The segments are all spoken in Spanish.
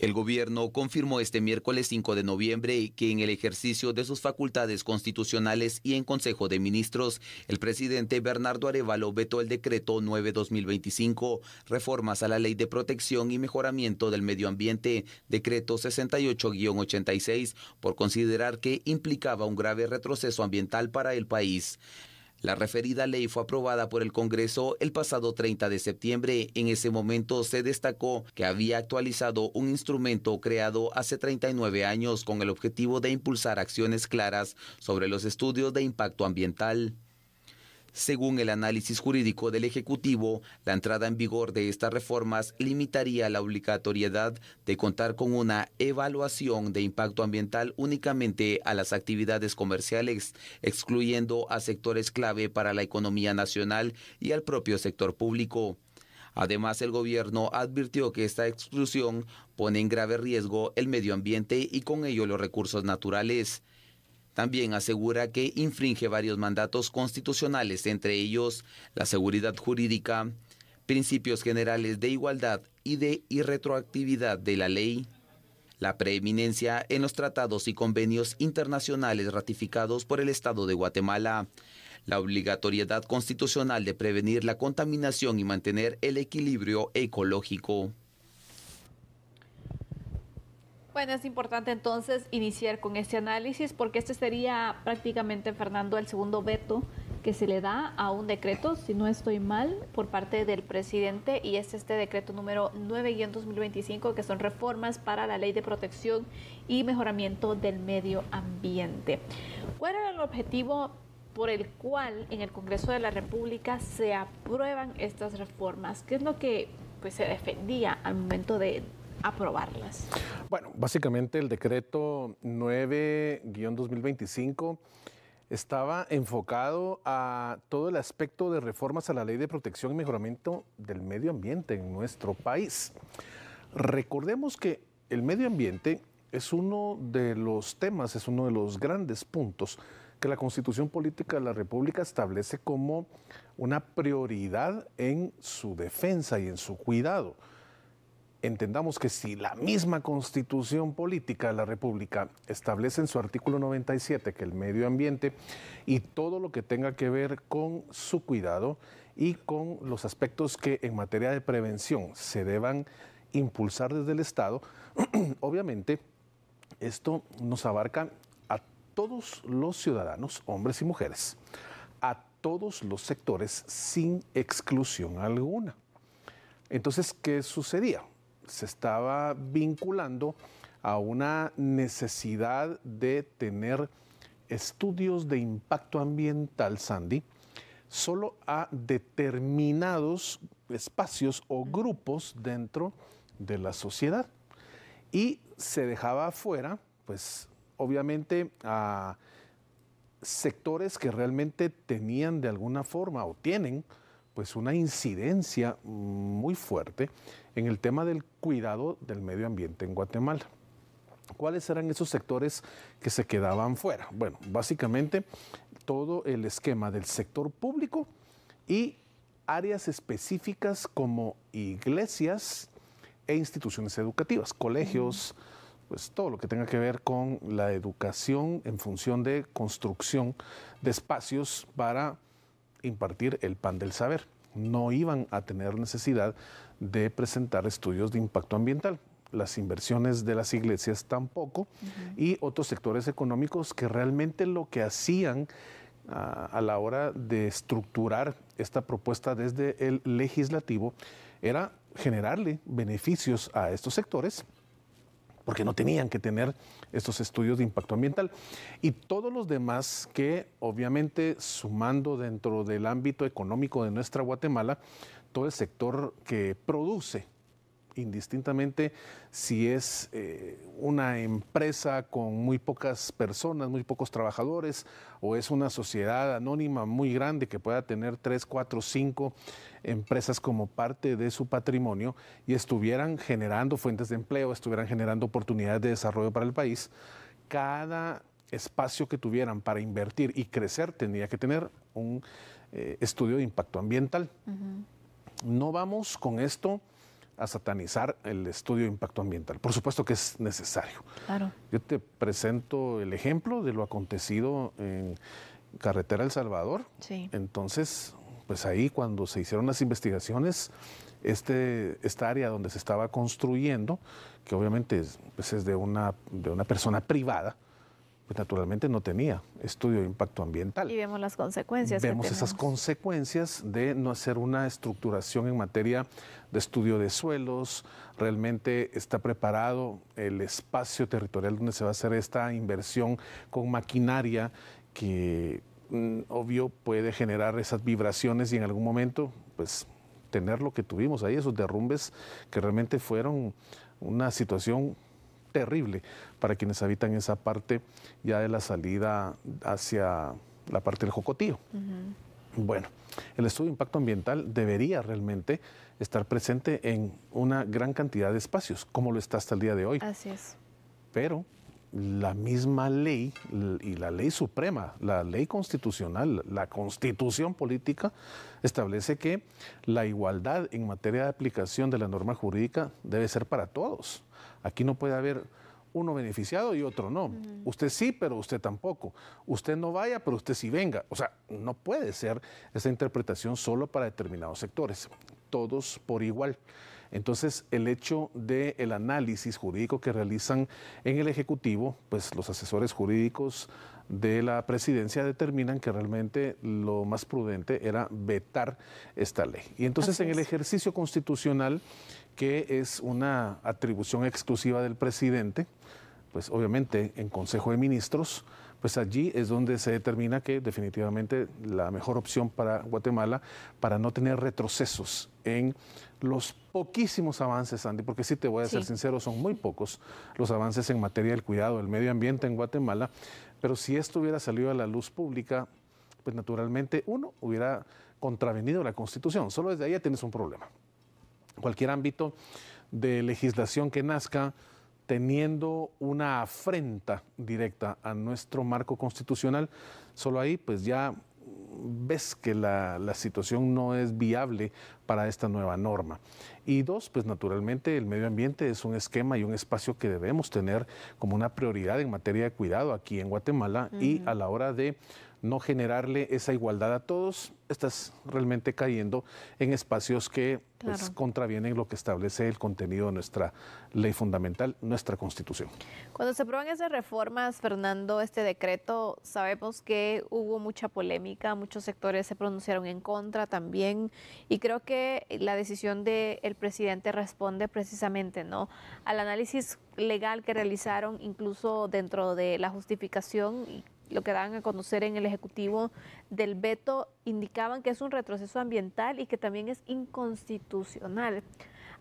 El gobierno confirmó este miércoles 5 de noviembre que en el ejercicio de sus facultades constitucionales y en Consejo de Ministros, el presidente Bernardo Arévalo vetó el decreto 9/2025, reformas a la Ley de Protección y Mejoramiento del Medio Ambiente, decreto 68-86, por considerar que implicaba un grave retroceso ambiental para el país. La referida ley fue aprobada por el Congreso el pasado 30 de septiembre. En ese momento se destacó que había actualizado un instrumento creado hace 39 años con el objetivo de impulsar acciones claras sobre los estudios de impacto ambiental. Según el análisis jurídico del Ejecutivo, la entrada en vigor de estas reformas limitaría la obligatoriedad de contar con una evaluación de impacto ambiental únicamente a las actividades comerciales, excluyendo a sectores clave para la economía nacional y al propio sector público. Además, el gobierno advirtió que esta exclusión pone en grave riesgo el medio ambiente y con ello los recursos naturales. También asegura que infringe varios mandatos constitucionales, entre ellos la seguridad jurídica, principios generales de igualdad y de irretroactividad de la ley, la preeminencia en los tratados y convenios internacionales ratificados por el Estado de Guatemala, la obligatoriedad constitucional de prevenir la contaminación y mantener el equilibrio ecológico. Bueno, es importante entonces iniciar con este análisis porque este sería prácticamente, Fernando, el segundo veto que se le da a un decreto, si no estoy mal, por parte del presidente, y es este decreto número 9/2025, que son reformas para la Ley de Protección y Mejoramiento del Medio Ambiente. ¿Cuál era el objetivo por el cual en el Congreso de la República se aprueban estas reformas? ¿Qué es lo que se defendía al momento de aprobarlas? Bueno, básicamente el decreto 9/2025 estaba enfocado a todo el aspecto de reformas a la Ley de Protección y Mejoramiento del Medio Ambiente en nuestro país. Recordemos que el medio ambiente es uno de los temas, es uno de los grandes puntos que la Constitución Política de la República establece como una prioridad en su defensa y en su cuidado. Entendamos que si la misma Constitución Política de la República establece en su artículo 97 que el medio ambiente y todo lo que tenga que ver con su cuidado y con los aspectos que en materia de prevención se deban impulsar desde el Estado, obviamente esto nos abarca a todos los ciudadanos, hombres y mujeres, a todos los sectores sin exclusión alguna. Entonces, ¿qué sucedía? Se estaba vinculando a una necesidad de tener estudios de impacto ambiental, Sandy, solo a determinados espacios o grupos dentro de la sociedad. Y se dejaba afuera, pues obviamente, a sectores que realmente tenían de alguna forma o tienen pues una incidencia muy fuerte en el tema del cuidado del medio ambiente en Guatemala. ¿Cuáles eran esos sectores que se quedaban fuera? Bueno, básicamente todo el esquema del sector público y áreas específicas como iglesias e instituciones educativas, colegios, pues todo lo que tenga que ver con la educación en función de construcción de espacios para impartir el pan del saber. No iban a tener necesidad de presentar estudios de impacto ambiental. Las inversiones de las iglesias tampoco, y otros sectores económicos que realmente lo que hacían a la hora de estructurar esta propuesta desde el legislativo era generarle beneficios a estos sectores, porque no tenían que tener estos estudios de impacto ambiental. Y todos los demás que, obviamente, sumando dentro del ámbito económico de nuestra Guatemala, todo el sector que produce, indistintamente si es una empresa con muy pocas personas, muy pocos trabajadores, o es una sociedad anónima muy grande que pueda tener 3, 4, 5 empresas como parte de su patrimonio y estuvieran generando fuentes de empleo, estuvieran generando oportunidades de desarrollo para el país, cada espacio que tuvieran para invertir y crecer tendría que tener un estudio de impacto ambiental. No vamos con esto a satanizar el estudio de impacto ambiental. Por supuesto que es necesario. Claro. Yo te presento el ejemplo de lo acontecido en Carretera El Salvador. Sí. Entonces, pues ahí cuando se hicieron las investigaciones, esta área donde se estaba construyendo, que obviamente es de una persona privada, pues naturalmente no tenía estudio de impacto ambiental. Y vemos las consecuencias. Vemos esas consecuencias de no hacer una estructuración en materia de estudio de suelos. Realmente está preparado el espacio territorial donde se va a hacer esta inversión con maquinaria que obvio puede generar esas vibraciones y en algún momento pues tener lo que tuvimos ahí, esos derrumbes que realmente fueron una situación terrible para quienes habitan esa parte ya de la salida hacia la parte del Jocotío. Bueno, el estudio de impacto ambiental debería realmente estar presente en una gran cantidad de espacios, como lo está hasta el día de hoy. Así es. Pero la misma ley y la ley suprema, la ley constitucional, la constitución política, establece que la igualdad en materia de aplicación de la norma jurídica debe ser para todos. Aquí no puede haber uno beneficiado y otro no. Usted sí, pero usted tampoco. Usted no vaya, pero usted sí venga. O sea, no puede ser esa interpretación solo para determinados sectores. Todos por igual. Entonces, el hecho del análisis jurídico que realizan en el Ejecutivo, pues los asesores jurídicos de la presidencia determinan que realmente lo más prudente era vetar esta ley. Y entonces en el ejercicio constitucional, que es una atribución exclusiva del presidente, pues obviamente en Consejo de Ministros, pues allí es donde se determina que definitivamente la mejor opción para Guatemala, para no tener retrocesos en los poquísimos avances, Andy, porque sí te voy a ser sincero, son muy pocos los avances en materia del cuidado del medio ambiente en Guatemala, pero si esto hubiera salido a la luz pública, pues naturalmente uno hubiera contravenido la Constitución. Solo desde ahí ya tienes un problema. Cualquier ámbito de legislación que nazca teniendo una afrenta directa a nuestro marco constitucional, solo ahí pues ya ves que la situación no es viable para esta nueva norma. Y dos, pues naturalmente el medio ambiente es un esquema y un espacio que debemos tener como una prioridad en materia de cuidado aquí en Guatemala y a la hora de no generarle esa igualdad a todos, estás realmente cayendo en espacios que pues, contravienen lo que establece el contenido de nuestra ley fundamental, nuestra Constitución. Cuando se aprueban esas reformas, Fernando, este decreto, sabemos que hubo mucha polémica, muchos sectores se pronunciaron en contra también, y creo que la decisión del presidente responde precisamente, ¿no?, al análisis legal que realizaron, incluso dentro de la justificación y lo que dan a conocer en el Ejecutivo del veto, indicaban que es un retroceso ambiental y que también es inconstitucional.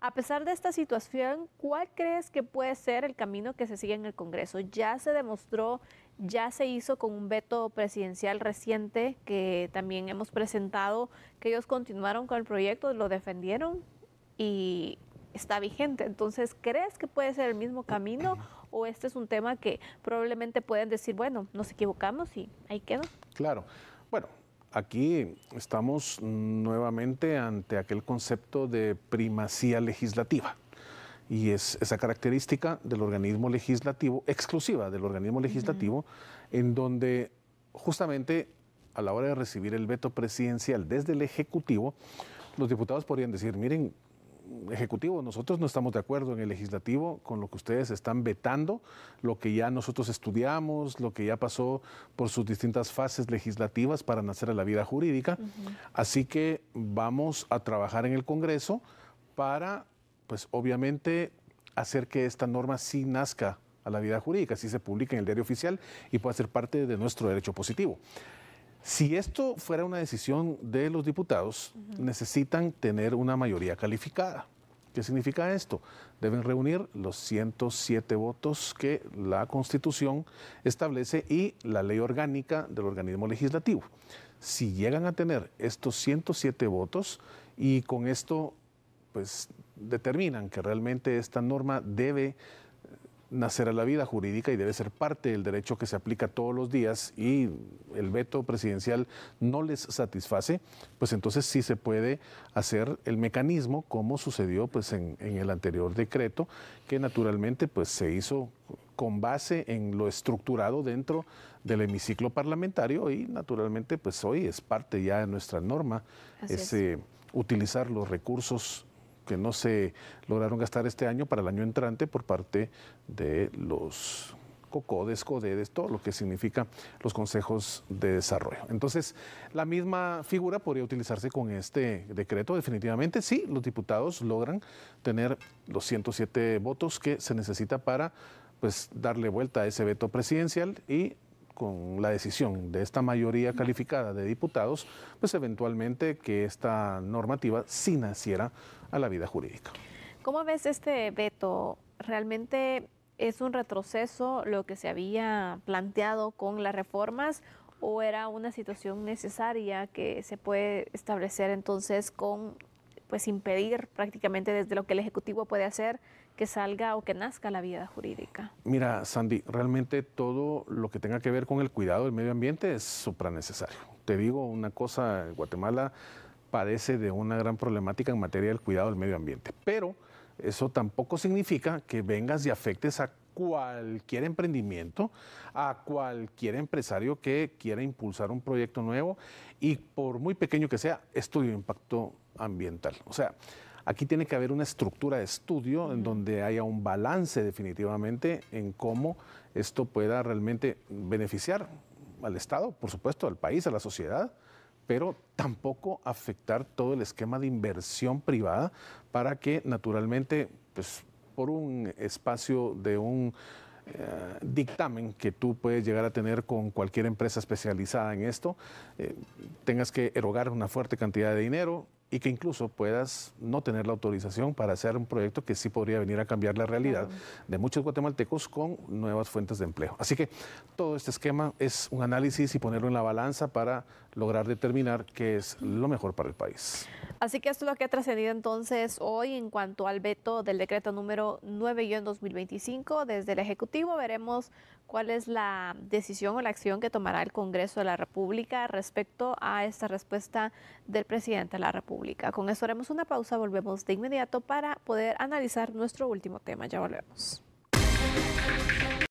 A pesar de esta situación, ¿cuál crees que puede ser el camino que se sigue en el Congreso? Ya se demostró, ya se hizo con un veto presidencial reciente que también hemos presentado, que ellos continuaron con el proyecto, lo defendieron y está vigente. Entonces, ¿crees que puede ser el mismo camino o este es un tema que probablemente pueden decir, bueno, nos equivocamos y ahí quedó? Claro. Bueno, aquí estamos nuevamente ante aquel concepto de primacía legislativa. Y es esa característica del organismo legislativo, exclusiva del organismo legislativo, en donde justamente a la hora de recibir el veto presidencial desde el Ejecutivo, los diputados podrían decir, miren, Ejecutivo, nosotros no estamos de acuerdo en el Legislativo con lo que ustedes están vetando, lo que ya nosotros estudiamos, lo que ya pasó por sus distintas fases legislativas para nacer a la vida jurídica. Así que vamos a trabajar en el Congreso para, pues obviamente, hacer que esta norma sí nazca a la vida jurídica, sí se publique en el diario oficial y pueda ser parte de nuestro derecho positivo. Si esto fuera una decisión de los diputados, necesitan tener una mayoría calificada. ¿Qué significa esto? Deben reunir los 107 votos que la Constitución establece y la ley orgánica del organismo legislativo. Si llegan a tener estos 107 votos y con esto pues determinan que realmente esta norma debe nacer a la vida jurídica y debe ser parte del derecho que se aplica todos los días y el veto presidencial no les satisface, pues entonces sí se puede hacer el mecanismo como sucedió pues en el anterior decreto, que naturalmente pues se hizo con base en lo estructurado dentro del hemiciclo parlamentario y naturalmente pues hoy es parte ya de nuestra norma utilizar los recursos que no se lograron gastar este año para el año entrante por parte de los COCODES, CODEDES, todo lo que significa los consejos de desarrollo. Entonces, la misma figura podría utilizarse con este decreto. Definitivamente, sí, los diputados logran tener los 107 votos que se necesita para pues, darle vuelta a ese veto presidencial y con la decisión de esta mayoría calificada de diputados, pues eventualmente que esta normativa sí naciera a la vida jurídica. ¿Cómo ves este veto? ¿Realmente es un retroceso lo que se había planteado con las reformas o era una situación necesaria que se puede establecer entonces con, pues impedir prácticamente desde lo que el Ejecutivo puede hacer que salga o que nazca la vida jurídica? Mira, Sandy, realmente todo lo que tenga que ver con el cuidado del medio ambiente es supranecesario. Te digo una cosa, Guatemala padece de una gran problemática en materia del cuidado del medio ambiente, pero eso tampoco significa que vengas y afectes a cualquier emprendimiento, a cualquier empresario que quiera impulsar un proyecto nuevo y por muy pequeño que sea, estudio de impacto ambiental. O sea, aquí tiene que haber una estructura de estudio en donde haya un balance definitivamente en cómo esto pueda realmente beneficiar al Estado, por supuesto, al país, a la sociedad, pero tampoco afectar todo el esquema de inversión privada para que naturalmente, pues, por un espacio de un dictamen que tú puedes llegar a tener con cualquier empresa especializada en esto, tengas que erogar una fuerte cantidad de dinero y que incluso puedas no tener la autorización para hacer un proyecto que sí podría venir a cambiar la realidad de muchos guatemaltecos con nuevas fuentes de empleo. Así que todo este esquema es un análisis y ponerlo en la balanza para lograr determinar qué es lo mejor para el país. Así que esto es lo que ha trascendido entonces hoy en cuanto al veto del decreto número 9-2025 desde el Ejecutivo. Veremos cuál es la decisión o la acción que tomará el Congreso de la República respecto a esta respuesta del presidente de la República. Con eso haremos una pausa, volvemos de inmediato para poder analizar nuestro último tema. Ya volvemos.